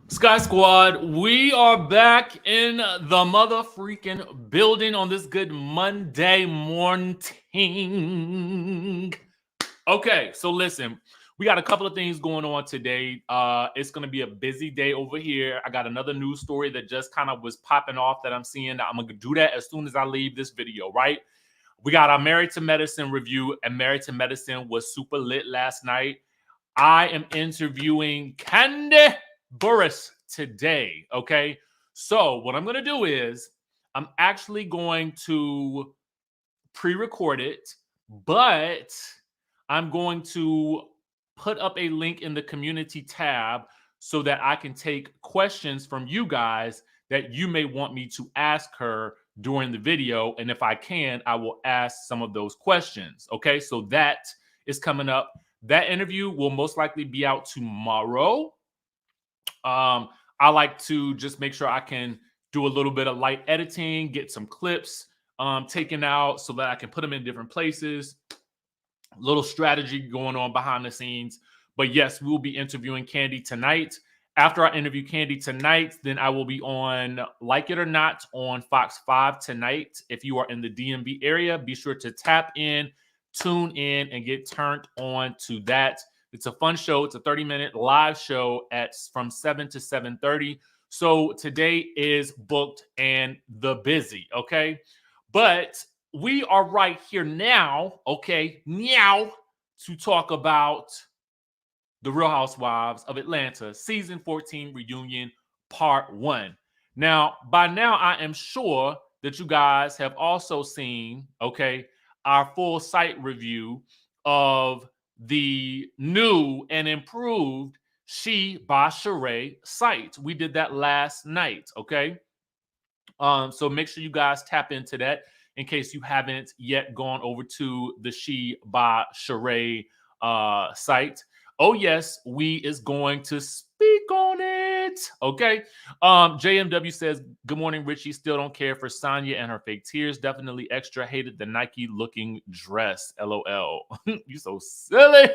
Sky Squad, we are back in the mother freaking building on this good Monday morning. Okay, so listen, we got a couple of things going on today. It's gonna be a busy day over here. I got another news story that just kind of was popping off that I'm seeing. I'm gonna do that as soon as I leave this video, right? We got our Married to Medicine review, and Married to Medicine was super lit last night. I am interviewing Kandi Burris today. Okay. So, what I'm going to do is I'm actually going to pre record it, but I'm going to put up a link in the community tab so that I can take questions from you guys that you may want me to ask her during the video. And if I can, I will ask some of those questions. Okay. So that is coming up. That interview will most likely be out tomorrow. I like to just make sure I can do a little bit of light editing, get some clips taken out so that I can put them in different places. Little strategy going on behind the scenes. But yes, we'll be interviewing Kandi tonight. After I interview Kandi tonight, then I will be on Like It or Not on Fox 5 tonight. If you are in the DMV area, be sure to tap in, tune in, and get turned on to that. It's a fun show. It's a 30-minute live show at from 7 to 7:30. So today is booked and the busy, okay? But we are right here now, okay, now to talk about the Real Housewives of Atlanta season 14 reunion part 1. Now, by now I am sure that you guys have also seen, okay, our full site review of the new and improved She by Sheree site. We did that last night, okay? So make sure you guys tap into that in case you haven't yet gone over to the She by Sheree site. Oh yes, we is going to speak on it. Okay. JMW says, good morning, Richie. Still don't care for Sanya and her fake tears. Definitely extra hated the Nike looking dress. LOL. You so silly.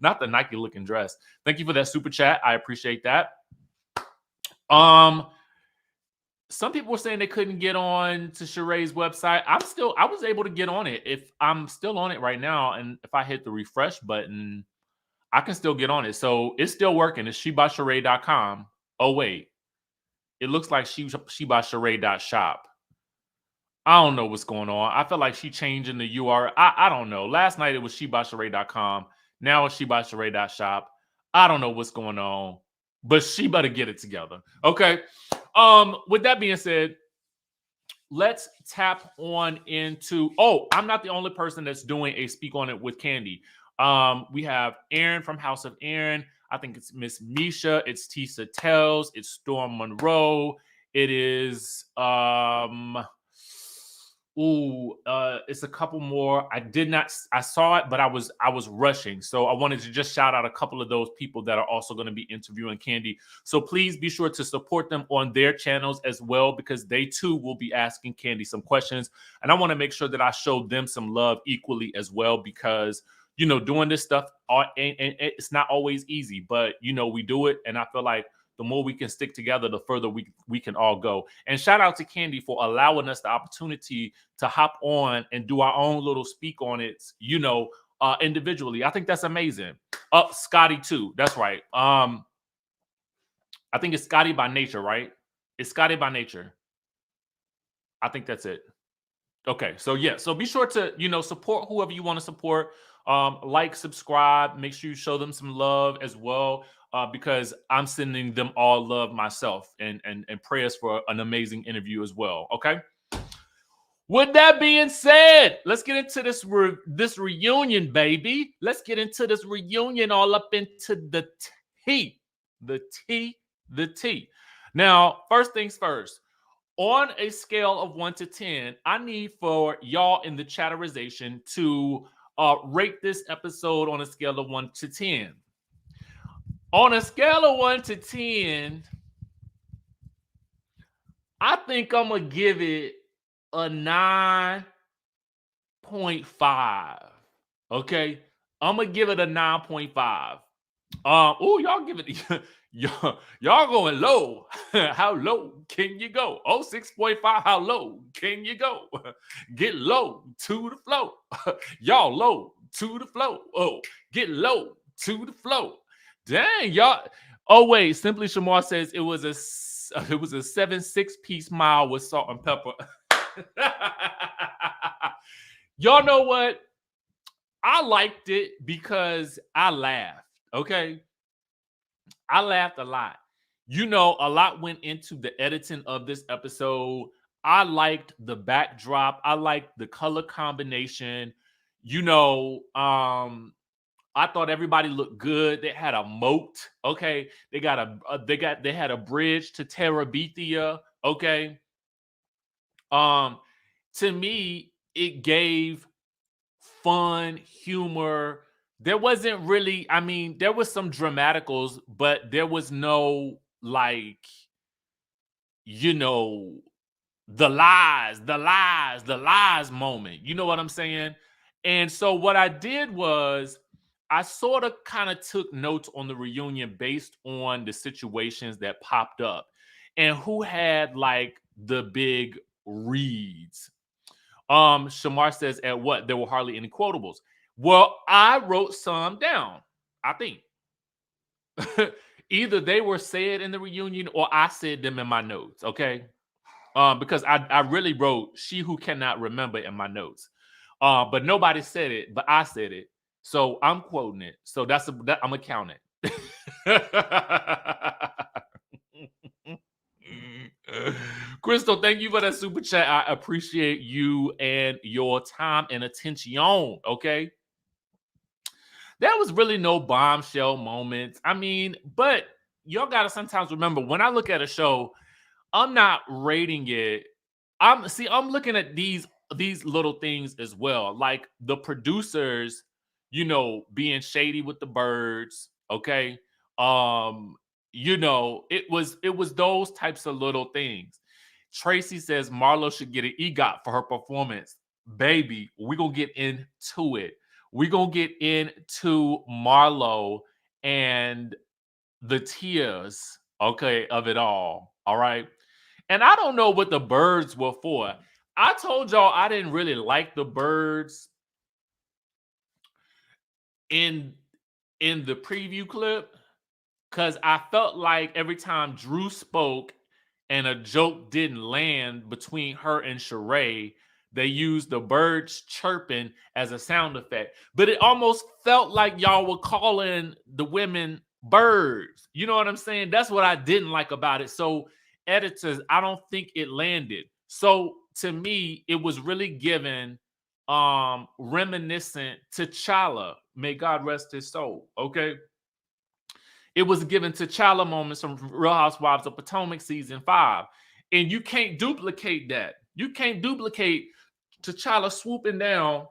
Not the Nike looking dress. Thank you for that super chat. I appreciate that. Some people were saying they couldn't get on to Sheree's website. I was able to get on it. If I'm still on it right now, and if I hit the refresh button, I can still get on it. So it's still working. It's shebysheree.com. Oh, wait. It looks like shebysheree.shop. I don't know what's going on. I feel like she changing the URL. I don't know. Last night it was shebysheree.com. Now it's shebysheree.shop. I don't know what's going on, but she better get it together. Okay. With that being said, let's tap on into. Oh, I'm not the only person that's doing a speak on it with Kandi. We have Aaron from House of Aaron. I think it's Miss Misha. It's Tisa Tells. It's Storm Monroe. It is it's a couple more. I saw it, but I was rushing. So I wanted to just shout out a couple of those people that are also going to be interviewing Kandi. So please be sure to support them on their channels as well, because they too will be asking Kandi some questions. And I want to make sure that I show them some love equally as well, because doing this stuff, it's not always easy, but we do it. And I feel like the more we can stick together, the further we can all go. And shout out to Kandi for allowing us the opportunity to hop on and do our own little speak on it, individually. I think that's amazing. Scotty too. That's right. I think it's Scotty by Nature, right? It's Scotty by Nature. I think that's it. Okay, so yeah, so be sure to support whoever you want to support. Like, subscribe, make sure you show them some love as well, because I'm sending them all love myself, and prayers for an amazing interview as well. Okay. With that being said, let's get into this reunion, baby. Let's get into this reunion, all up into the tea, the tea, the tea. Now, first things first. On a scale of 1 to 10, I need for y'all in the chatterization to rate this episode on a scale of 1 to 10. On a scale of 1 to 10, I think I'm going to give it a 9.5. Okay? I'm going to give it a 9.5. Oh, y'all give it. Y'all going low. How low can you go? Oh, 6.5. How low can you go? Get low to the flow. Y'all low to the flow. Oh, get low to the flow. Dang, y'all. Oh, wait. Simply Shamar says it was a 7 6-piece mile with salt and pepper. Y'all know what? I liked it because I laughed. Okay. I laughed a lot. You know, a lot went into the editing of this episode. I liked the backdrop. I liked the color combination. You know, I thought everybody looked good. They had a moat. Okay, they had a bridge to Terabithia. Okay, um, to me, it gave fun, humor. There wasn't really, I mean, there was some dramaticals, but there was no like, you know, the lies moment. You know what I'm saying? And so what I did was I sort of kind of took notes on the reunion based on the situations that popped up and who had like the big reads. Shamar says, at what? There were hardly any quotables. Well, I wrote some down, I think. Either they were said in the reunion or I said them in my notes, okay? Because I really wrote "she who cannot remember" in my notes. But nobody said it, but I said it. So I'm quoting it. So I'm gonna count it. Crystal, thank you for that super chat. I appreciate you and your time and attention. Okay. There was really no bombshell moments. I mean, but y'all gotta sometimes remember when I look at a show, I'm not rating it. I'm looking at these little things as well. Like the producers, you know, being shady with the birds, okay? Um, you know, it was those types of little things. Tracy says Marlo should get an EGOT for her performance. Baby, we're gonna get into it. We're gonna get into Marlo and the tears, okay, of it all. All right. And I don't know what the birds were for. I told y'all I didn't really like the birds in the preview clip because I felt like every time Drew spoke and a joke didn't land between her and Sheree, they used the birds chirping as a sound effect. But it almost felt like y'all were calling the women birds. You know what I'm saying? That's what I didn't like about it. So, editors, I don't think it landed. So, to me, it was really given reminiscent to T'Challa. May God rest his soul. Okay. It was given T'Challa moments from Real Housewives of Potomac season 5. And you can't duplicate that. You can't duplicate T'Challa swooping down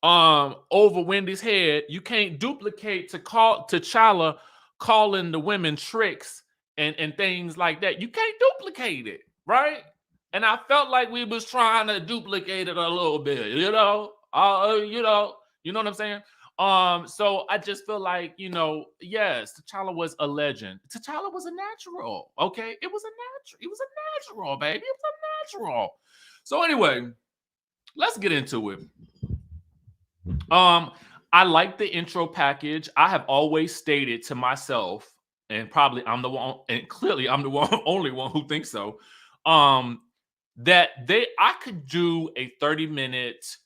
over Wendy's head. You can't duplicate T'Challa calling the women tricks and things like that. You can't duplicate it, right? And I felt like we was trying to duplicate it a little bit, you know? You know what I'm saying? So I just feel like, you know, yes, T'Challa was a legend. T'Challa was a natural, okay? It was a natural, baby. It was a natural. So anyway, let's get into it. I like the intro package. I have always stated to myself, and probably I'm the one, and clearly I'm the one, only one who thinks so. That I could do a 30-minute.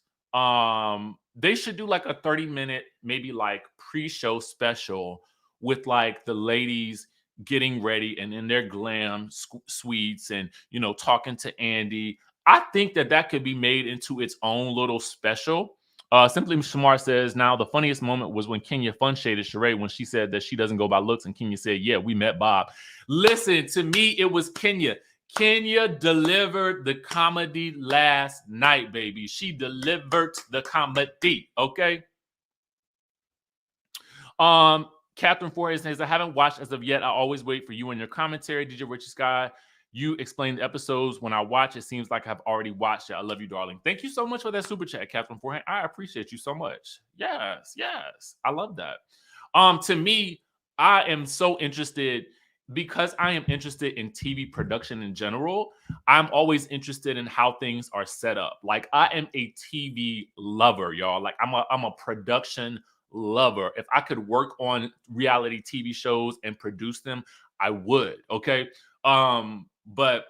They should do like a 30-minute, maybe like pre-show special with like the ladies getting ready and in their glam suites and talking to Andy. I think that could be made into its own little special. Simply Shamar says, now the funniest moment was when Kenya fun shaded Sheree when she said that she doesn't go by looks, and Kenya said, yeah, we met Bob. Listen, to me, it was Kenya. Kenya delivered the comedy last night, baby. She delivered the comedy, okay? Catherine Forrest says, I haven't watched as of yet. I always wait for you and your commentary. DJ Richie Skye, you explain the episodes. When I watch, it seems like I've already watched it. I love you, darling. Thank you so much for that super chat, Catherine Forrest. I appreciate you so much. Yes. I love that. To me, I am so interested because I am interested in TV production in general. I'm always interested in how things are set up. Like I am a TV lover, y'all. Like I'm a production lover. If I could work on reality TV shows and produce them, I would. Okay. But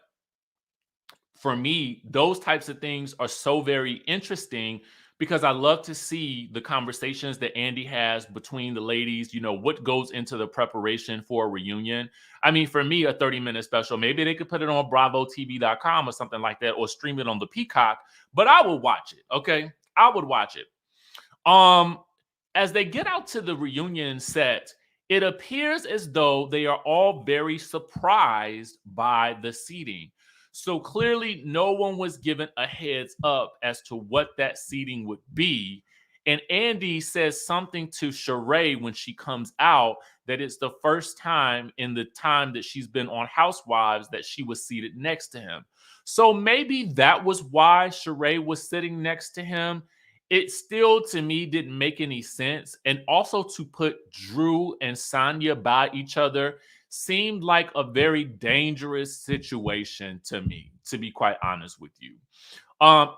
for me, those types of things are so very interesting because I love to see the conversations that Andy has between the ladies, what goes into the preparation for a reunion. I mean, for me, a 30-minute special, maybe they could put it on bravotv.com or something like that, or stream it on the Peacock, but I would watch it. Okay. I would watch it. As they get out to the reunion set, it appears as though they are all very surprised by the seating. So clearly, no one was given a heads up as to what that seating would be. And Andy says something to Sheree when she comes out that it's the first time in the time that she's been on Housewives that she was seated next to him. So maybe that was why Sheree was sitting next to him. It still, to me, didn't make any sense. And also to put Drew and Sanya by each other seemed like a very dangerous situation to me, to be quite honest with you.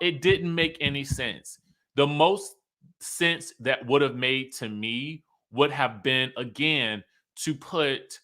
It didn't make any sense. The most sense that would have made to me would have been, again, to put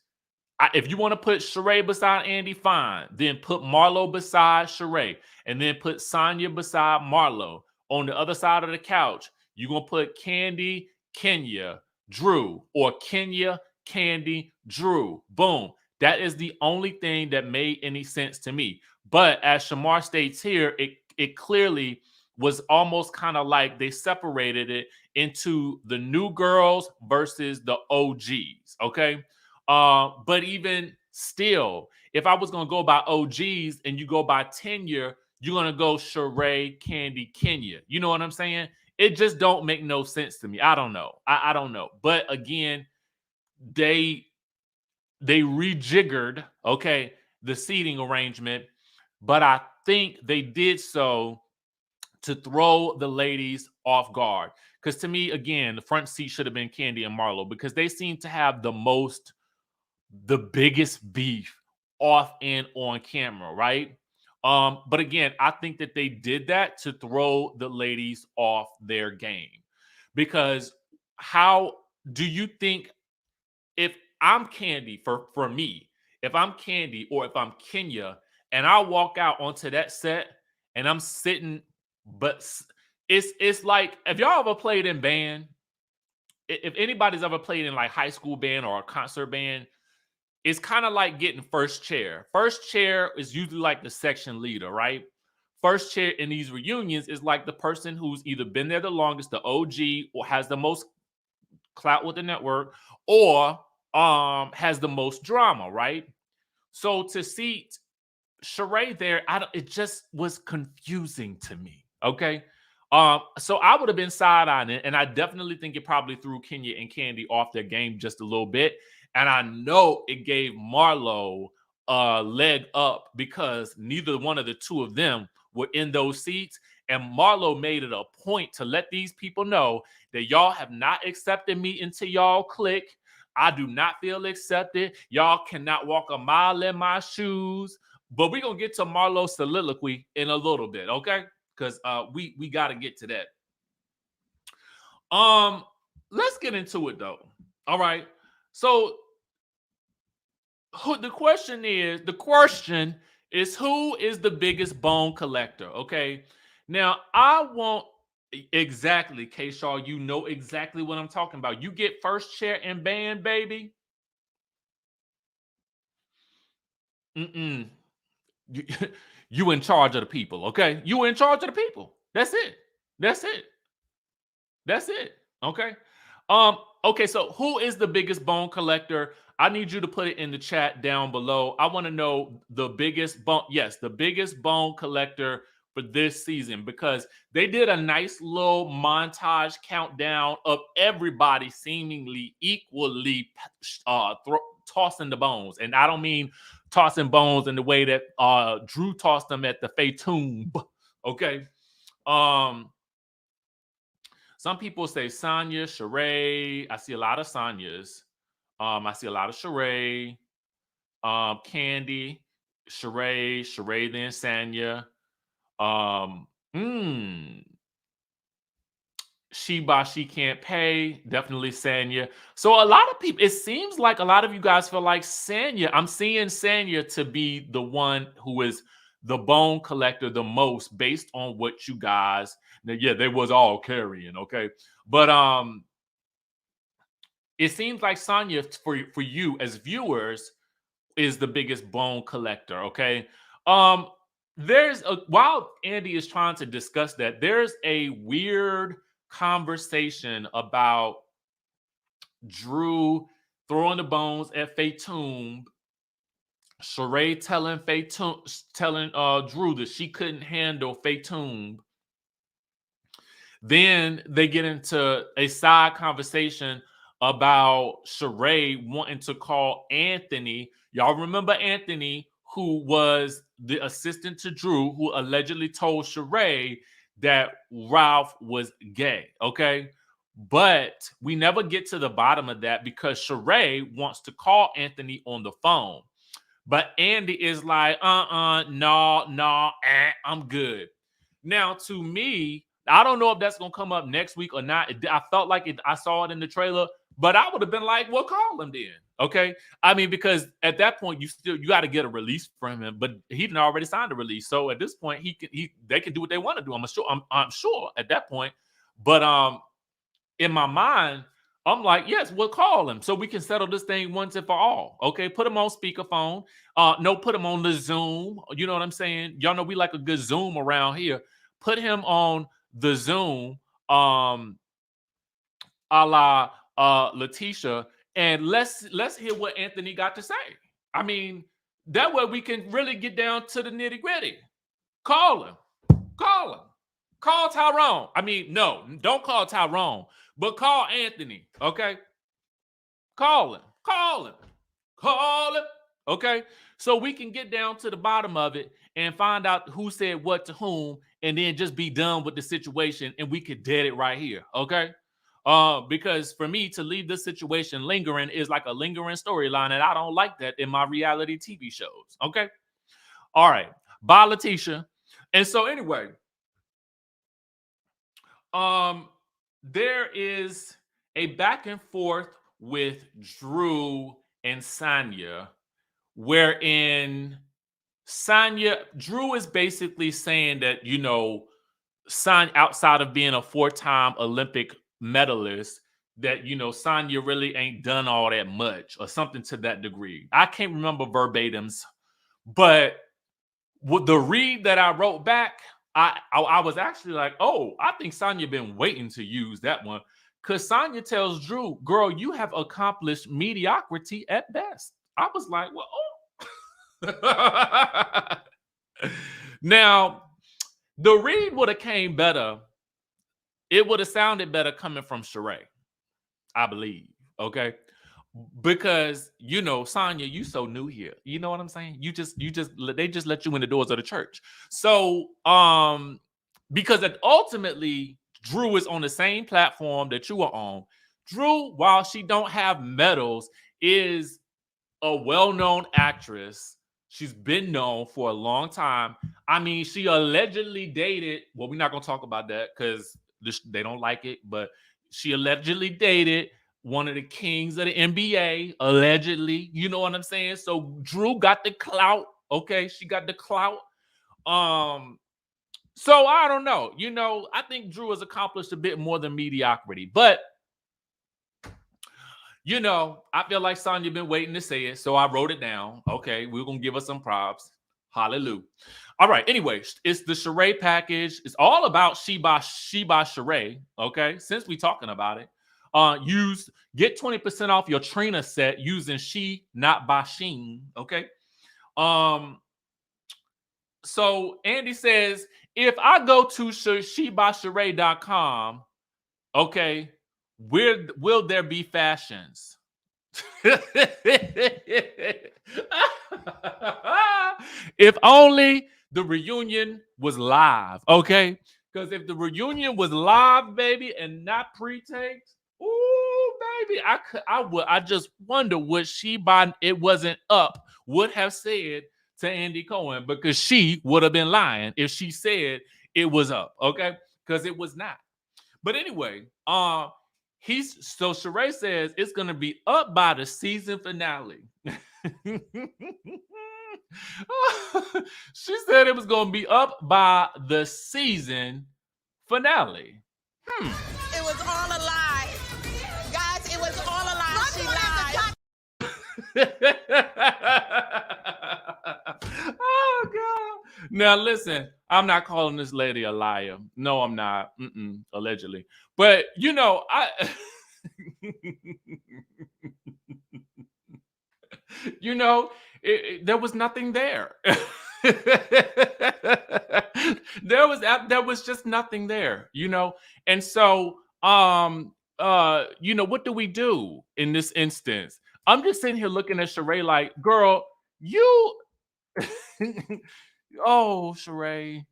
if you want to put Sheree beside Andy, fine. Then put Marlo beside Sheree. And then put Sanya beside Marlo. On the other side of the couch, you're going to put Kandi, Kenya, Drew. Or Kenya, Kandi, Drew. Boom. That is the only thing that made any sense to me. But as Shamar states here, it clearly was almost kind of like they separated it into the new girls versus the OGs. Okay. But even still, if I was gonna go by OGs and you go by tenure, you're gonna go Sheree, Kandi, Kenya. You know what I'm saying? It just don't make no sense to me. I don't know. I don't know. But again, they rejiggered, okay, the seating arrangement, but I think they did so to throw the ladies off guard. Because to me, again, the front seat should have been Kandi and Marlo because they seem to have the biggest beef off and on camera, right? But again, I think that they did that to throw the ladies off their game. Because how do you think if I'm Kandi for me, if I'm Kandi or if I'm Kenya and I walk out onto that set and I'm sitting, but it's like if y'all ever played in band, if anybody's ever played in like high school band or a concert band, it's kind of like getting first chair. First chair is usually like the section leader, right? First chair in these reunions is like the person who's either been there the longest, the OG, or has the most clout with the network, or has the most drama, right? So to see Sheree there, it just was confusing to me. Okay. So I would have been side-eyeing it, and I definitely think it probably threw Kenya and Kandi off their game just a little bit. And I know it gave Marlo a leg up because neither one of the two of them were in those seats. And Marlo made it a point to let these people know that y'all have not accepted me into y'all clique. I do not feel accepted. Y'all cannot walk a mile in my shoes. But we're going to get to Marlo's soliloquy in a little bit, okay? Because we got to get to that. Let's get into it, though. All right. So the question is who is the biggest bone collector? Okay. Now I want exactly, K-Shaw, you know exactly what I'm talking about. You get first chair and band, baby. You, you in charge of the people, okay? You in charge of the people. That's it. That's it. That's it. Okay. Okay, so who is the biggest bone collector? I need you to put it in the chat down below. I want to know the biggest bone, yes, the biggest bone collector for this season, because they did a nice little montage countdown of everybody seemingly equally tossing the bones. And I don't mean tossing bones in the way that Drew tossed them at the Faye Tomb. Okay. Some people say Sanya, Sheree. I see a lot of Sanyas. I see a lot of Sheree, Kandi, Sheree, then Sanya. Mm, she can't pay. Definitely Sanya. So a lot of people, it seems like a lot of you guys feel like Sanya. I'm seeing Sanya to be the one who is the bone collector the most based on what you guys. Now, yeah, they was all carrying, okay. But it seems like Sanya for you as viewers is the biggest bone collector, okay? Um, there's a while Andy is trying to discuss that, there's a weird conversation about Drew throwing the bones at Fatum, Sheree telling Drew that she couldn't handle Fatum. Then they get into a side conversation about Sheree wanting to call Anthony. Y'all remember Anthony, who was the assistant to Drew, who allegedly told Sheree that Ralph was gay. Okay. But we never get to the bottom of that because Sheree wants to call Anthony on the phone. But Andy is like, no, I'm good. Now, to me, I don't know if that's gonna come up next week or not. I felt like it. I saw it in the trailer, but I would have been like, "Well, call him then." Okay, I mean, because at that point, you got to get a release from him, but he didn't already signed a release, so at this point, they can do what they want to do. I'm sure at that point, but in my mind, I'm like, yes, we'll call him so we can settle this thing once and for all. Okay, put him on speakerphone. No, put him on the Zoom. You know what I'm saying? Y'all know we like a good Zoom around here. Put him on the Zoom, a la Letitia, and let's hear what Anthony got to say. I mean, that way we can really get down to the nitty gritty. Call him. Call him. Call Tyrone. I mean, no, don't call Tyrone, but call Anthony. Okay. Call him. Call him. Call him. Okay. So we can get down to the bottom of it and find out who said what to whom, and then just be done with the situation, and we could dead it right here. Okay. Because for me to leave this situation lingering is like a lingering storyline, and I don't like that in my reality TV shows. Okay. All right. Bye, Letitia. And so anyway, there is a back and forth with Drew and Sanya, wherein Drew is basically saying that, Sanya, outside of being a 4-time Olympic medalist, that, Sanya really ain't done all that much or something to that degree. I can't remember verbatims, but with the read that I wrote back, I was actually like, oh, I think Sanya been waiting to use that one, because Sanya tells Drew, girl, you have accomplished mediocrity at best. I was like, well, oh. Now, the read would have came better. It would have sounded better coming from Sheree, I believe. Okay. Because Sanya, you so new here. You know what I'm saying? They just let you in the doors of the church. So because ultimately Drew is on the same platform that you are on. Drew, while she don't have medals, is a well-known actress. She's been known for a long time. I mean, she allegedly dated, well, we're not gonna talk about that because they don't like it, but she allegedly dated one of the kings of the NBA, allegedly. You know what I'm saying? So Drew got the clout. Okay, she got the clout. So I don't know. I think Drew has accomplished a bit more than mediocrity, but I feel like Sanya been waiting to say it, so I wrote it down. Okay, we're gonna give her some props. Hallelujah. All right. Anyway, it's the Sheree package. It's all about She by Sheree. Okay, since we talking about it, get 20% off your Trina set using She Not by Sheen. Okay. So Andy says, if I go to shebysheree.com, okay, will there be fashions? If only the reunion was live, okay? Because if the reunion was live, baby, and not pre-taped, ooh, baby, I just wonder what she, by it wasn't up, would have said to Andy Cohen, because she would have been lying if she said it was up, okay? Because it was not. But anyway, so Sheree says it's gonna be up by the season finale. She said it was gonna be up by the season finale. It was all a lie. Guys, it was all a lie. She lied. Oh God. Now listen, I'm not calling this lady a liar. No, I'm not. Allegedly. But you know, you know, there was nothing there. there was just nothing there, you know. And so you know, what do we do in this instance? I'm just sitting here looking at Sheree like, girl, you oh, Sheree.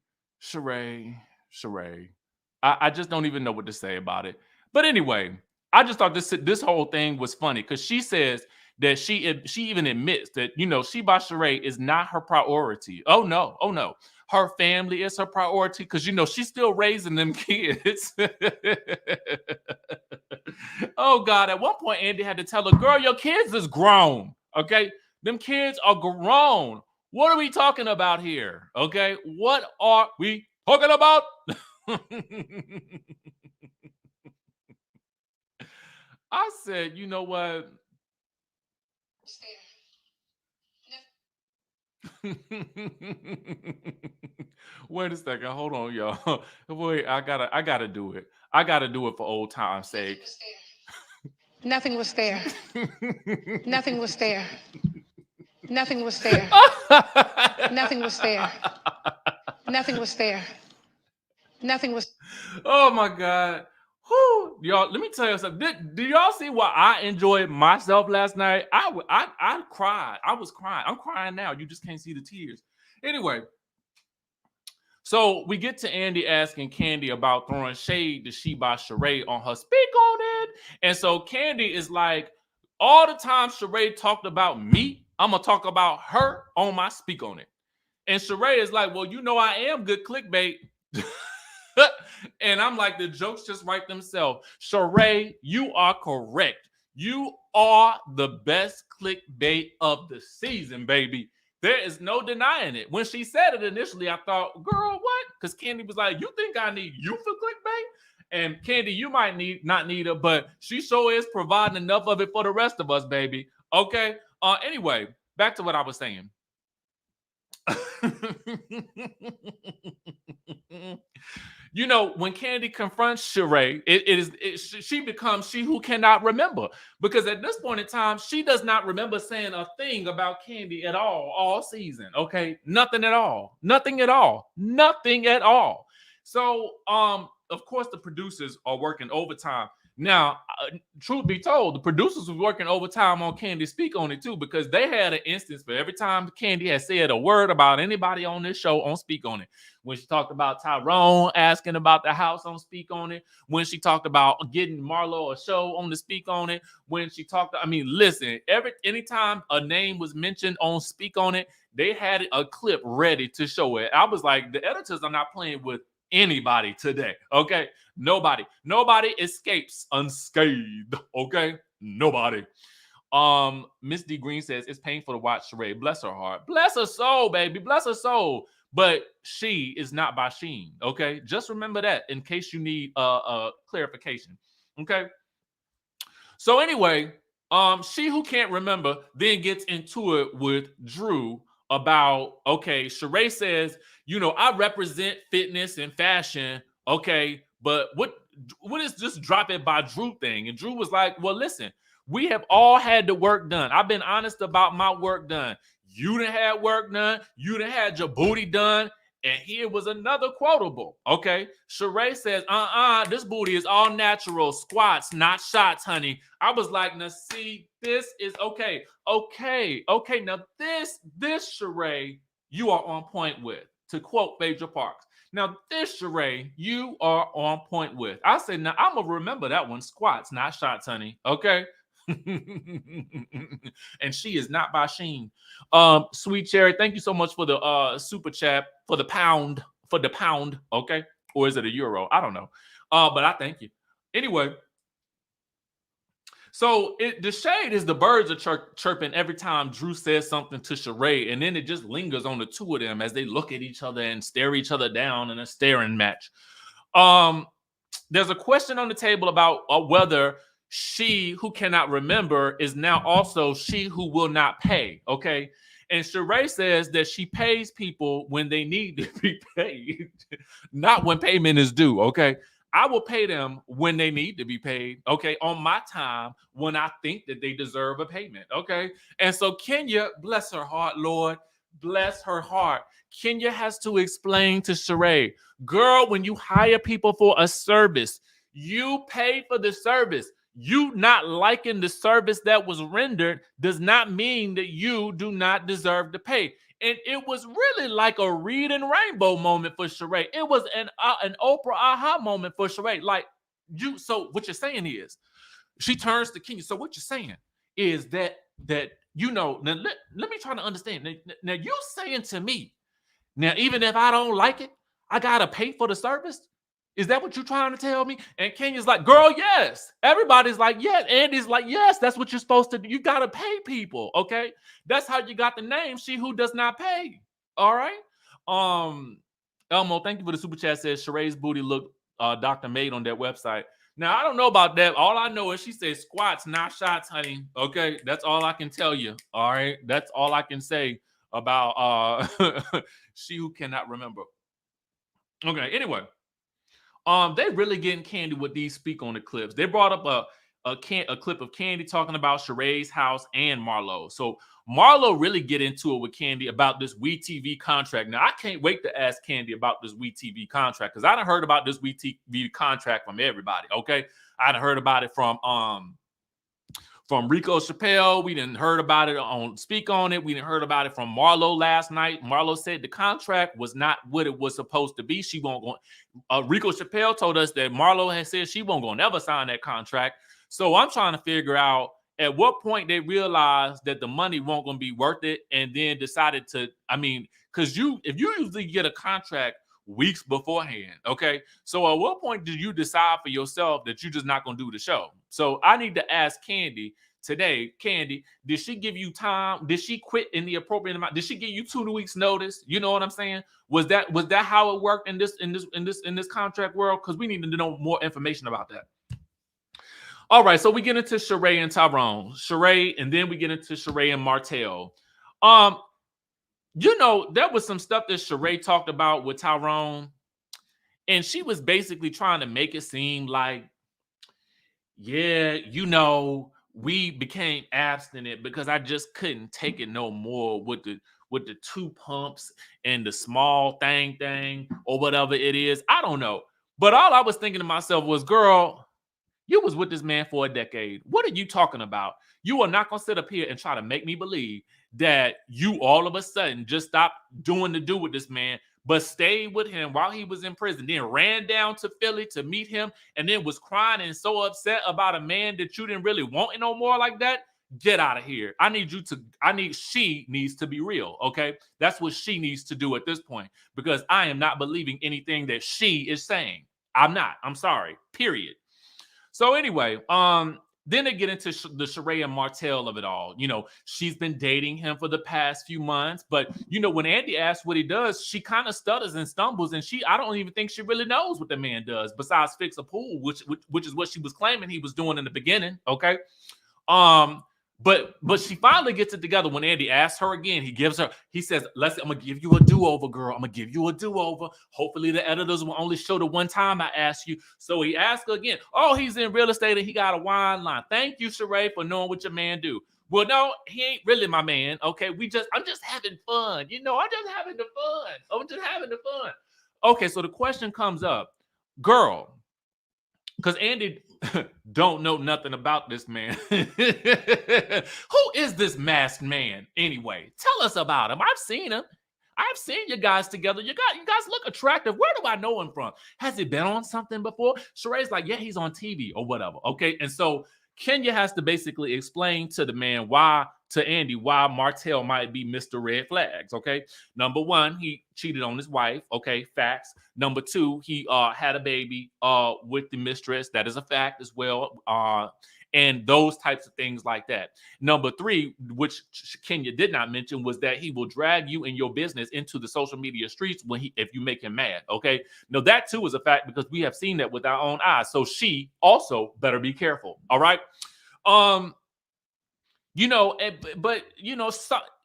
I just don't even know what to say about it. But anyway, I just thought this whole thing was funny because she says that she even admits that, you know, she by Sheree is not her priority. Oh no, her family is her priority because, you know, she's still raising them kids. Oh God, at one point Andy had to tell her, girl, your kids is grown. Okay, them kids are grown. What are we talking about here? Okay, what are we talking about? I said, you know what? Wait a second. Hold on, y'all. Wait, I gotta do it. I gotta do it for old time's sake. Nothing was there. Nothing was there. Nothing was there. Nothing was there. Nothing was there. Nothing was. Oh my God. Whew. Y'all, let me tell you something. Do y'all see why I enjoyed myself last night? I cried. I was crying. I'm crying now. You just can't see the tears. Anyway, so we get to Andy asking Kandi about throwing shade to She by Sheree on her Speak On It. And so Kandi is like, all the time Sheree talked about me, I'm going to talk about her on my Speak On It. And Sheree is like, well, you know, I am good clickbait. And I'm like, the jokes just write themselves. Sheree, you are correct. You are the best clickbait of the season, baby. There is no denying it. When she said it initially, I thought, girl, what? Because Kandi was like, you think I need you for clickbait? And Kandi, you might not need her, but she sure is providing enough of it for the rest of us, baby. Okay. Anyway, back to what I was saying. You know, when Kandi confronts Sheree, she becomes she who cannot remember, because at this point in time, she does not remember saying a thing about Kandi at all season. Okay, nothing at all. So, of course, the producers are working overtime. Now, truth be told, the producers were working overtime on Kandi Speak On It too, because they had an instance for every time Kandi had said a word about anybody on this show on Speak On It. When she talked about Tyrone asking about the house on Speak On It, when she talked about getting Marlo a show on the Speak On It, when she talked, I mean, listen, anytime a name was mentioned on Speak On It, they had a clip ready to show it. I was like, the editors are not playing with anybody today. Okay, nobody escapes unscathed. Okay, nobody. Miss D Green says it's painful to watch Sheree. Bless her heart, bless her soul, baby, bless her soul. But she is not by Sheen. Okay, just remember that in case you need a clarification. Okay. So anyway, she who can't remember then gets into it with Drew about, okay, Sheree says, you know, I represent fitness and fashion, okay, but what is this drop it by Drew thing? And Drew was like, well, listen, we have all had the work done. I've been honest about my work done. You done had work done. You done had your booty done. And here was another quotable. Okay. Sheree says, this booty is all natural. Squats, not shots, honey. I was like, now see, this is okay. Okay. Now this Sheree, you are on point with. to quote Phaedra Parks. Now, this Sheree, you are on point with. I say, now I'm going to remember that one. Squats, not shots, honey. Okay? And she is not by Sheen. Sweet Cherry, thank you so much for the super chat, for the pound, okay? Or is it a euro? I don't know. But I thank you. Anyway, so the shade is the birds are chirping every time Drew says something to Sheree, and then it just lingers on the two of them as they look at each other and stare each other down in a staring match. There's a question on the table about whether she who cannot remember is now also she who will not pay, okay? And Sheree says that she pays people when they need to be paid, not when payment is due, okay? I will pay them when they need to be paid, okay, on my time when I think that they deserve a payment, okay? And so Kenya, bless her heart, Lord, bless her heart. Kenya has to explain to Sheree, girl, when you hire people for a service, you pay for the service. You not liking the service that was rendered does not mean that you do not deserve to pay. And it was really like a reading rainbow moment for Sheree. It was an Oprah aha moment for Sheree. Like, so what you're saying is, she turns to Kenya. So what you're saying is that you know, now let me try to understand. Now you saying to me, now even if I don't like it, I gotta pay for the service? Is that what you're trying to tell me? And Kenya's like, girl, yes. Everybody's like, yes. Andy's like, yes, that's what you're supposed to do. You got to pay people, okay? That's how you got the name, she who does not pay, all right? Elmo, thank you for the super chat, says Sheree's booty look Dr. Made on that website. Now, I don't know about that. All I know is she says squats, not shots, honey, okay? That's all I can tell you, all right? That's all I can say about she who cannot remember. Okay, anyway. They really getting Kandi with these speak on the clips. They brought up a clip of Kandi talking about Sheree's house and Marlo. So Marlo really get into it with Kandi about this WeTV contract. Now I can't wait to ask Kandi about this WeTV contract because I done heard about this WeTV contract from everybody. Okay, I done heard about it from Rico Chappelle. We didn't heard about it on Speak On It. We didn't heard about it from Marlo last night. Marlo said the contract was not what it was supposed to be. She won't go. Rico Chappelle told us that Marlo had said she won't go never sign that contract. So I'm trying to figure out at what point they realized that the money won't going to be worth it, and then decided to. I mean, because if you usually get a contract weeks beforehand, okay? So at what point did you decide for yourself that you're just not going to do the show? So I need to ask Kandi today, Kandi, did she give you time? Did she quit in the appropriate amount? Did she give you 2 weeks notice? You know what I'm saying? Was that how it worked in this contract world? Because we need to know more information about that. All right, so we get into Sheree and Tyrone. Sheree, and then we get into Sheree and Martell. You know, there was some stuff that Sheree talked about with Tyrone, and she was basically trying to make it seem like, yeah, you know, we became abstinent because I just couldn't take it no more with the 2 pumps and the small thing or whatever it is. I don't know. But all I was thinking to myself was, girl, you was with this man for a decade. What are you talking about? You are not going to sit up here and try to make me believe that you all of a sudden just stopped doing the do with this man, but stayed with him while he was in prison, then ran down to Philly to meet him, and then was crying and so upset about a man that you didn't really want no more like that. Get out of here. She needs to be real, okay? That's what she needs to do at this point, because I am not believing anything that she is saying. I'm not. I'm sorry. Period. So anyway, then they get into the Sheree and Martell of it all. You know, she's been dating him for the past few months, but you know, when Andy asks what he does, she kind of stutters and stumbles, and I don't even think she really knows what the man does besides fix a pool, which is what she was claiming he was doing in the beginning. Okay. But she finally gets it together when Andy asks her again. He says, I'm gonna give you a do-over, girl. I'm gonna give you a do-over. Hopefully the editors will only show the one time I asked you. So he asked her again. Oh, he's in real estate and he got a wine line. Thank you, Sheree, for knowing what your man do. Well, no, he ain't really my man. Okay, I'm just having fun. You know, I'm just having the fun. Okay, so the question comes up, girl, because Andy don't know nothing about this man. Who is this masked man anyway? Tell us about him. I've seen him. I've seen you guys together. You guys look attractive. Where do I know him from? Has he been on something before? Sheree's like, yeah, he's on TV or whatever. Okay. And so Kenya has to basically explain to the man to Andy, why Martell might be Mr. Red Flags. Okay. Number one, he cheated on his wife. Okay. Facts. Number two, he had a baby with the mistress. That is a fact as well. And those types of things like that. Number three, which Kenya did not mention, was that he will drag you and your business into the social media streets if you make him mad. Okay. Now that too is a fact because we have seen that with our own eyes. So she also better be careful. All right.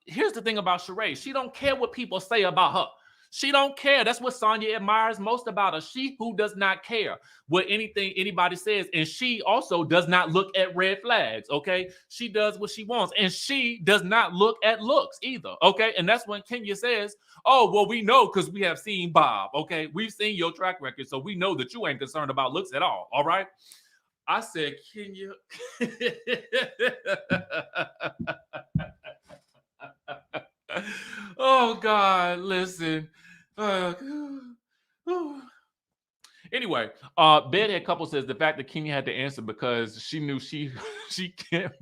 Here's the thing about Sheree. She don't care what people say about her. She don't care. That's what Sanya admires most about her. She who does not care what anything anybody says. And she also does not look at red flags, okay? She does what she wants. And she does not look at looks either, okay? And that's when Kenya says, oh, well, we know because we have seen Bob, okay? We've seen your track record, so we know that you ain't concerned about looks at all, all right? I said, Kenya... Oh God, listen. Anyway, Bedhead Couple says the fact that Kenya had to answer because she knew she can't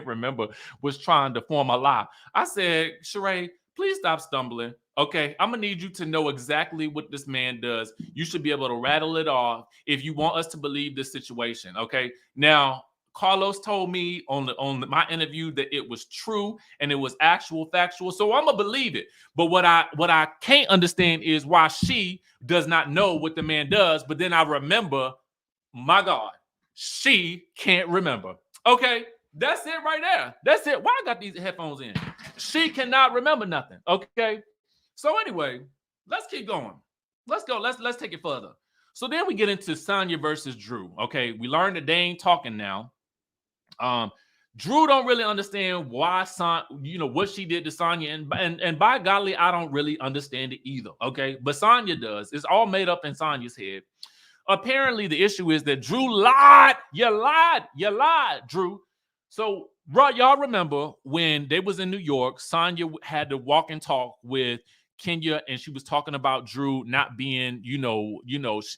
remember was trying to form a lie. I said, Sheree, please stop stumbling. Okay, I'm gonna need you to know exactly what this man does. You should be able to rattle it off if you want us to believe this situation. Okay, now Carlos told me on my interview that it was true and it was actual factual, so I'm gonna believe it. But what I can't understand is why she does not know what the man does. But then I remember, my God, she can't remember. Okay, that's it right there. That's it. Why I got these headphones in? She cannot remember nothing. Okay, so anyway, let's keep going. Let's go. Let's take it further. So then we get into Sanya versus Drew. Okay, we learned that they ain't talking now. Drew don't really understand why what she did to Sanya, and by golly, I don't really understand it either. Okay, but Sanya does. It's all made up in Sanya's head. Apparently, the issue is that Drew lied. You lied, Drew. So, y'all remember when they was in New York, Sanya had to walk and talk with Kenya, and she was talking about Drew not being,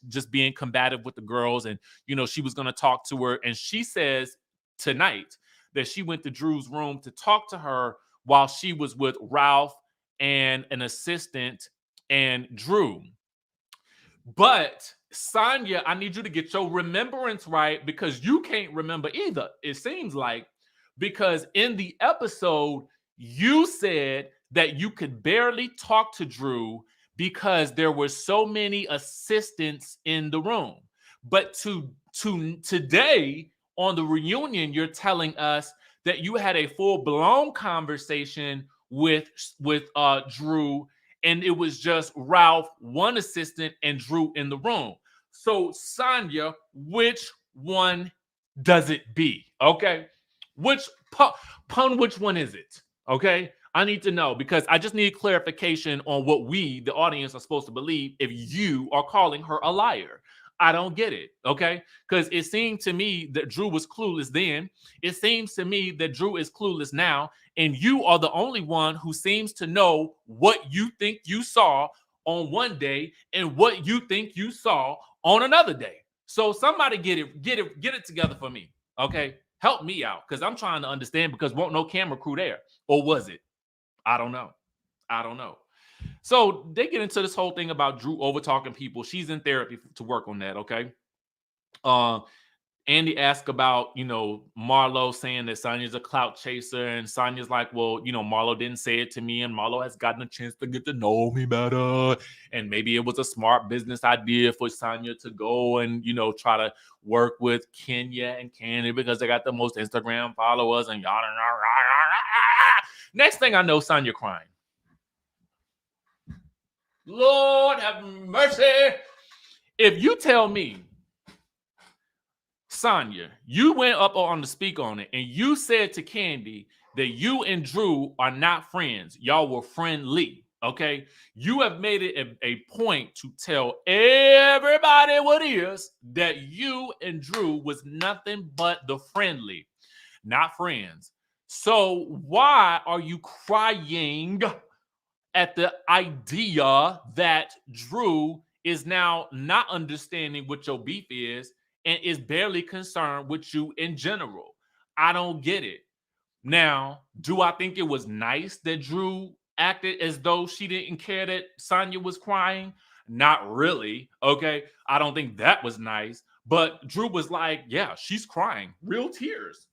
just being combative with the girls, and she was going to talk to her, and she says tonight that she went to Drew's room to talk to her while she was with Ralph and an assistant and Drew. But Sanya, I need you to get your remembrance right because you can't remember either, it seems like, because in the episode, you said that you could barely talk to Drew because there were so many assistants in the room. But today, on the reunion, you're telling us that you had a full-blown conversation with Drew, and it was just Ralph, one assistant, and Drew in the room. So, Sanya, which one does it be? Okay? Which one is it? Okay? I need to know because I just need clarification on what we, the audience, are supposed to believe if you are calling her a liar. I don't get it, okay? Because it seemed to me that Drew was clueless then. It seems to me that Drew is clueless now. And you are the only one who seems to know what you think you saw on one day and what you think you saw on another day. So somebody get it together for me, okay? Help me out because I'm trying to understand because won't no camera crew there. Or was it? I don't know. So they get into this whole thing about Drew over talking people. She's in therapy to work on that, okay? Andy asked about, Marlo saying that Sanya's a clout chaser, and Sanya's like, well, Marlo didn't say it to me, and Marlo has gotten a chance to get to know me better, and maybe it was a smart business idea for Sanya to go and, try to work with Kenya and Candy because they got the most Instagram followers and yada. Next thing I know, Sanya crying. Lord have mercy. If you tell me, Sanya, you went up on the speak on it and you said to Candy that you and Drew are not friends. Y'all were friendly, okay? You have made it a point to tell everybody what it is that you and Drew was nothing but the friendly, not friends. So why are you crying at the idea that Drew is now not understanding what your beef is and is barely concerned with you in general. I don't get it. Now, do I think it was nice that Drew acted as though she didn't care that Sanya was crying? Not really. Okay. I don't think that was nice. But Drew was like, yeah, she's crying. Real tears.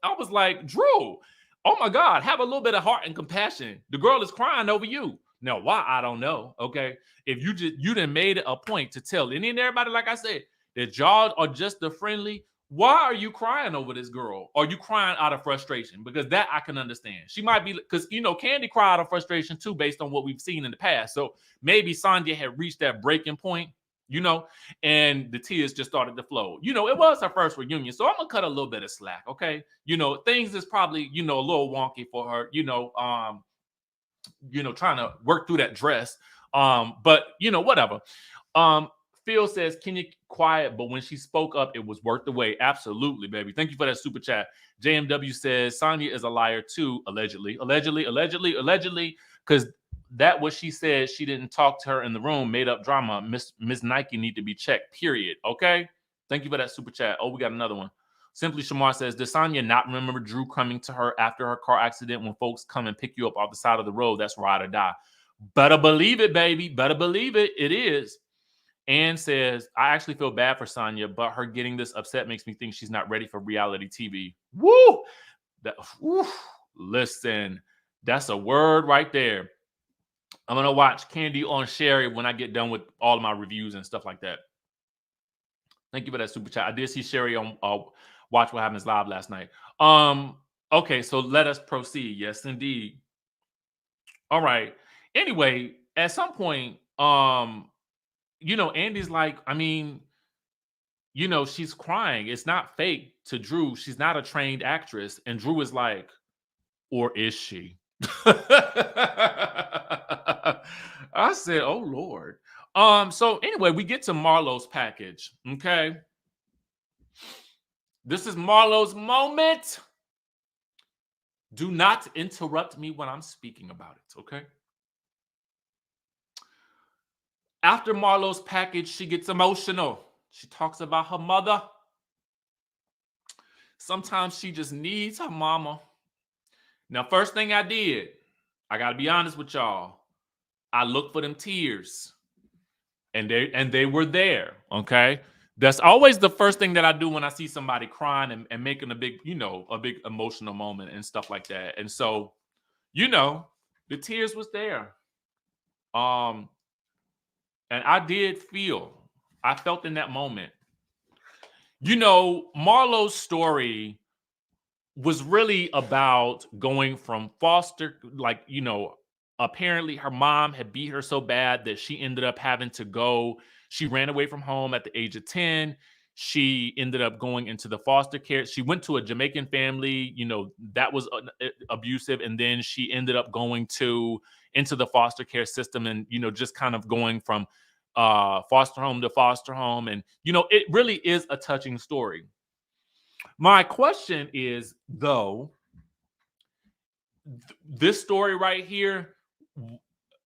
I was like, Drew, oh my God, have a little bit of heart and compassion. The girl is crying over you. Now, why? I don't know. Okay. If you done made it a point to tell any and everybody, like I said, that y'all are just the friendly. Why are you crying over this girl? Are you crying out of frustration? Because that I can understand. She might be, because Kandi cried out of frustration too, based on what we've seen in the past. So maybe Sanya had reached that breaking point, and the tears just started to flow. It was her first reunion, so I'm gonna cut a little bit of slack, okay? Things is probably, a little wonky for her, trying to work through that dress. But whatever. Phil says, can you quiet? But when she spoke up, it was worth the wait. Absolutely, baby. Thank you for that super chat. JMW says, Sanya is a liar too, allegedly, because that what she said, she didn't talk to her in the room, made up drama. Miss Nike need to be checked, period. Okay? Thank you for that super chat. Oh, we got another one. Simply Shamar says, does Sanya not remember Drew coming to her after her car accident when folks come and pick you up off the side of the road? That's ride or die. Better believe it, baby. Better believe it. It is. Ann says, I actually feel bad for Sanya, but her getting this upset makes me think she's not ready for reality TV. Woo! Listen, that's a word right there. I'm going to watch Kandi on Sheree when I get done with all of my reviews and stuff like that. Thank you for that super chat. I did see Sheree on Watch What Happens Live last night. Okay, so let us proceed. Yes, indeed. All right. Anyway, at some point, Andy's like, she's crying. It's not fake to Drew. She's not a trained actress. And Drew is like, or is she? I said, oh, Lord. So anyway, we get to Marlo's package. Okay. This is Marlo's moment. Do not interrupt me when I'm speaking about it. Okay. After Marlo's package, she gets emotional. She talks about her mother. Sometimes she just needs her mama. Now, first thing I did, I got to be honest with y'all. I looked for them tears. And they were there, okay? That's always the first thing that I do when I see somebody crying and making a big emotional moment and stuff like that. And so, the tears was there. And I felt in that moment. Marlo's story was really about going from foster, apparently her mom had beat her so bad that she ended up having to go. She ran away from home at the age of 10. She ended up going into the foster care. She went to a Jamaican family, that was abusive. And then she ended up going into the foster care system and, just kind of going from foster home to foster home. And, it really is a touching story. My question is, though, this story right here,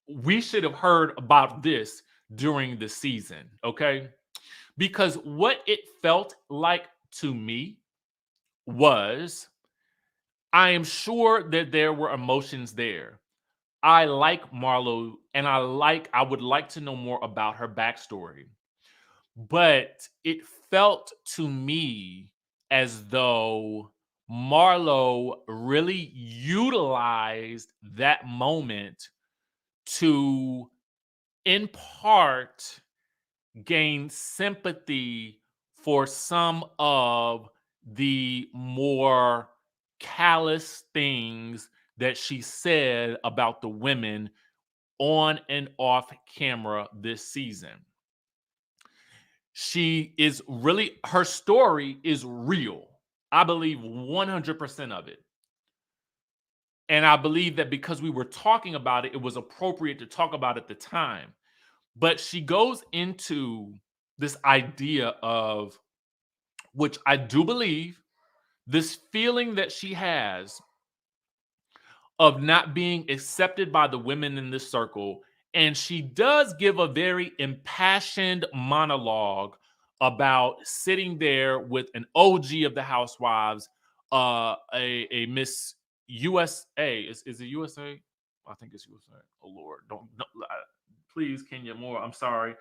we should have heard about this during the season, okay? Because what it felt like to me was, I am sure that there were emotions there. I like Marlo, and I would like to know more about her backstory. But it felt to me as though Marlo really utilized that moment to, in part, gain sympathy for some of the more callous things that she said about the women on and off camera this season. Her story is real. I believe 100% of it. And I believe that because we were talking about it, it was appropriate to talk about it at the time. But she goes into this idea of, which I do believe, this feeling that she has of not being accepted by the women in this circle. And she does give a very impassioned monologue about sitting there with an OG of the Housewives, a Miss USA. Is it USA? I think it's USA. Oh Lord, don't please, Kenya Moore. I'm sorry.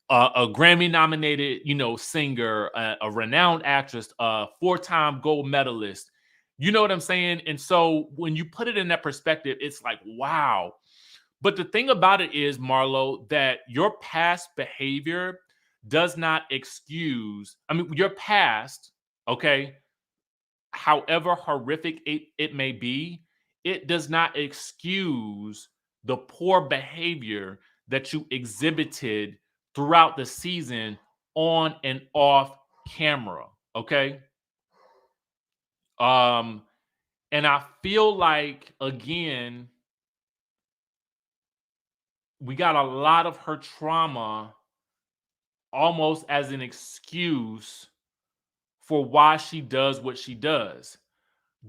A Grammy nominated, singer, a renowned actress, a 4-time gold medalist. You know what I'm saying? And so when you put it in that perspective, it's like, wow. But the thing about it is, Marlo, that your past behavior does not excuse, your past, okay, however horrific it may be, it does not excuse the poor behavior that you exhibited throughout the season on and off camera. Okay. And I feel like, again, we got a lot of her trauma almost as an excuse for why she does what she does.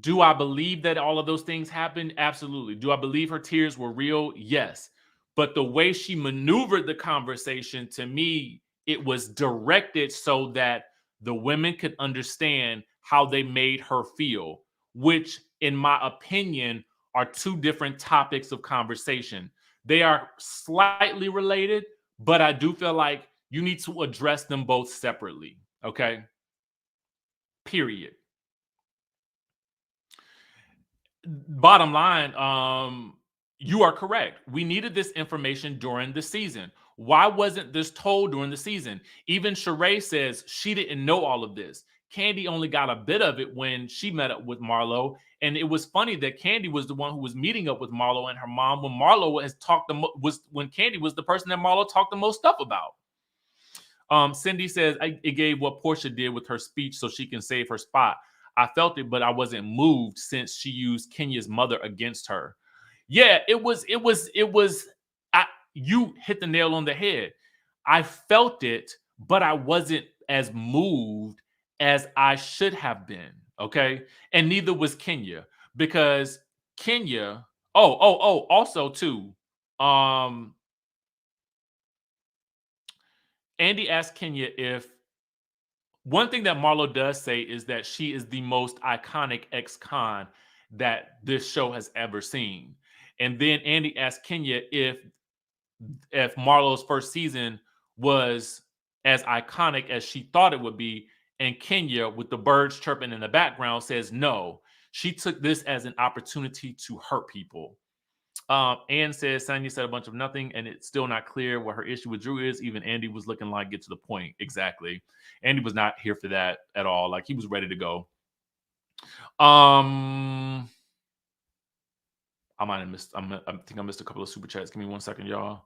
Do I believe that all of those things happened? Absolutely. Do I believe her tears were real? Yes. But the way she maneuvered the conversation, to me, it was directed so that the women could understand how they made her feel, which, in my opinion, are two different topics of conversation. They are slightly related, but I do feel like you need to address them both separately. Okay? Period. Bottom line, you are correct. We needed this information during the season. Why wasn't this told during the season? Even Sheree says she didn't know all of this. Kandi only got a bit of it when she met up with Marlo. And it was funny that Kandi was the one who was meeting up with Marlo and her mom when Marlo has talked when Kandi was the person that Marlo talked the most stuff about. Cindy says it gave what Portia did with her speech so she can save her spot. I felt it, but I wasn't moved since she used Kenya's mother against her. Yeah, you hit the nail on the head. I felt it, but I wasn't as moved as I should have been. Okay. And neither was Kenya, because Kenya, also too, Andy asked Kenya if one thing that Marlo does say is that she is the most iconic ex-con that this show has ever seen. And then Andy asked Kenya if Marlo's first season was as iconic as she thought it would be. And Kenya, with the birds chirping in the background, says no. She took this as an opportunity to hurt people. Ann says Sanya said a bunch of nothing, and it's still not clear what her issue with Drew is. Even Andy was looking like get to the point. Exactly. Andy was not here for that at all. Like, he was ready to go. I might have missed. I think I missed a couple of super chats. Give me 1 second, y'all.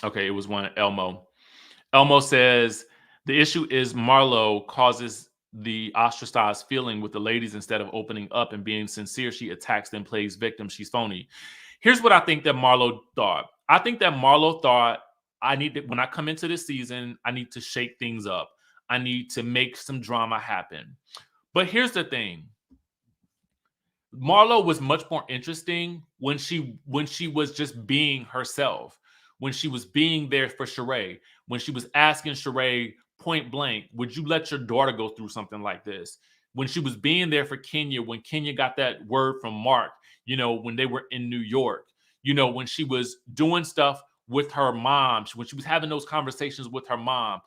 Okay, it was one. Elmo says the issue is Marlo causes the ostracized feeling with the ladies. Instead of opening up and being sincere, she attacks them, plays victim. She's phony. Here's what I think that Marlo thought. I think that Marlo thought, when I come into this season, I need to shake things up. I need to make some drama happen. But here's the thing. Marlo was much more interesting when she was just being herself, when she was being there for Sheree, when she was asking Sheree point blank, would you let your daughter go through something like this? When she was being there for Kenya, when Kenya got that word from Mark, when they were in New York, when she was doing stuff with her mom, when she was having those conversations with her mom,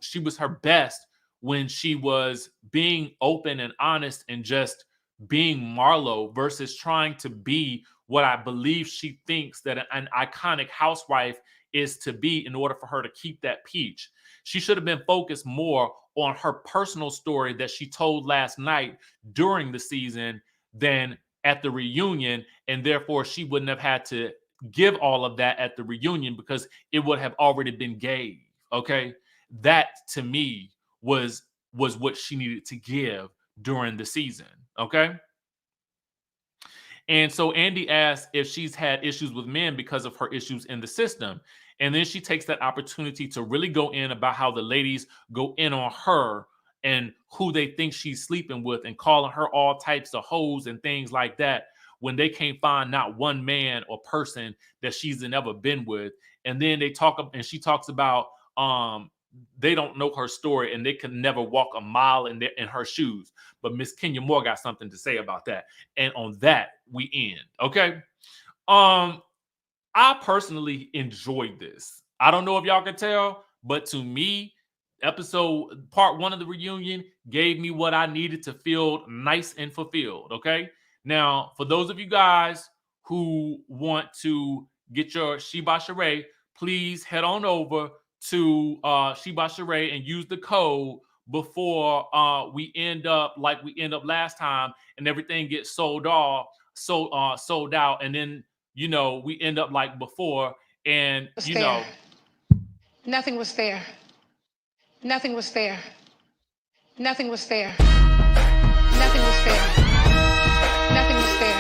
she was her best when she was being open and honest and just being Marlo versus trying to be what I believe she thinks that an iconic housewife is to be in order for her to keep that peach. She should have been focused more on her personal story that she told last night during the season than at the reunion, and therefore she wouldn't have had to give all of that at the reunion because it would have already been gave. Okay, that to me was what she needed to give during the season. Okay. And so Andy asked if she's had issues with men because of her issues in the system. And then she takes that opportunity to really go in about how the ladies go in on her and who they think she's sleeping with and calling her all types of hoes and things like that when they can't find not one man or person that she's ever been with. And then she talks about they don't know her story and they can never walk a mile in her shoes. But Miss Kenya Moore got something to say about that. And on that, we end. Okay. I personally enjoyed this. I don't know if y'all can tell, but to me, part 1 of the reunion gave me what I needed to feel nice and fulfilled. Okay. Now, for those of you guys who want to get your Sheba Sheree, please head on over to Sheba Sheree and use the code before we end up like we end up last time and everything gets sold out, and then we end up like before, and nothing was fair. Nothing was fair. Nothing was fair. Nothing was fair. Nothing was fair. Nothing was fair.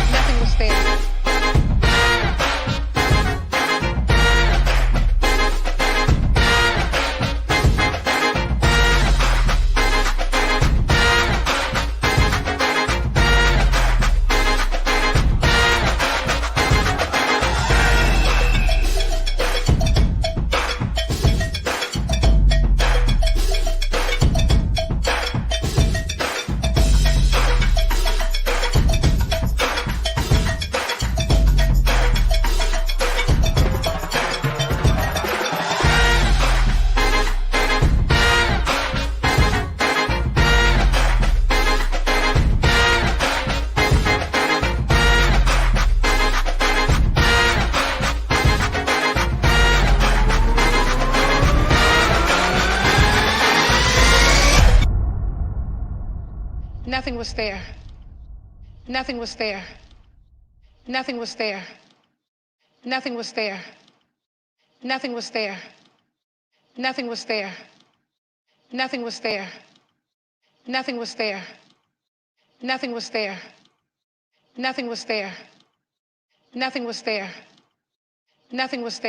Nothing was fair. Nothing was fair. Nothing was fair. Nothing was fair. Nothing was fair. Nothing was fair. Nothing was fair. Nothing was fair. Nothing was fair. Nothing was fair. Nothing was fair. Nothing was fair.